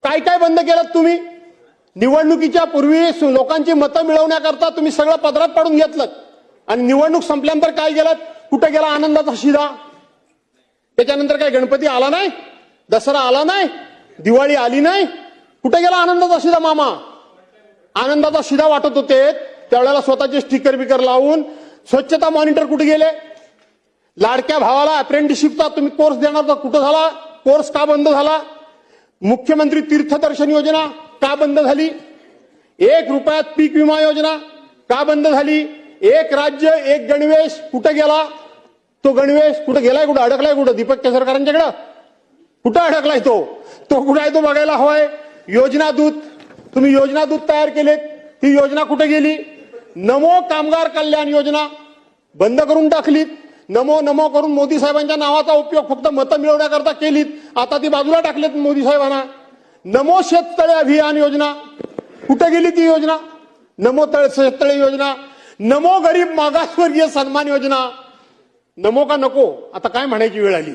काय काय बंद केलं तुम्ही? निवडणुकीच्या पूर्वी लोकांची मतं मिळवण्याकरता तुम्ही सगळं पदरात पाडून घेतलं आणि निवडणूक संपल्यानंतर काय केलं? कुठे गेला आनंदाचा शिदा? त्याच्यानंतर काय गणपती आला नाही, दसरा आला नाही, दिवाळी आली नाही, कुठे गेला आनंदाचा शिदा? मामा आनंदाचा शिदा वाटत होते त्यावेळेला स्वतःचे स्टिकर बिकर लावून. स्वच्छता मॉनिटर कुठे गेले? लाडक्या भावाला अप्रेंटिसशिपचा तुम्ही कोर्स देणार तर कुठं झाला? कोर्स का बंद झाला? मुख्यमंत्री तीर्थदर्शन योजना का बंद झाली? 1 रुपयात पीक विमा योजना का बंद झाली? एक राज्य एक गणवेश कुठे गेला? तो गणवेश कुठे गेलाय? कुठं अडकलाय? कुठं दीपक केसरकरांच्याकडं कुठं अडकलाय? तो कुठे आहे? तो बघायला हवाय. योजना दूत तुम्ही योजना दूत तयार केलेत, ती योजना कुठे गेली? नमो कामगार कल्याण योजना बंद करून टाकलीत. नमो नमो करून मोदी साहेबांच्या नावाचा उपयोग फक्त मतं मिळवण्याकरता केलीत, आता ती बाजूला टाकलेत मोदी साहेबांना. नमो शेततळे अभियान योजना कुठे गेली ती योजना? नमो शेततळे योजना, नमो गरीब मागासवर्गीय सन्मान योजना. नमो का नको? आता काय म्हणायची वेळ आली.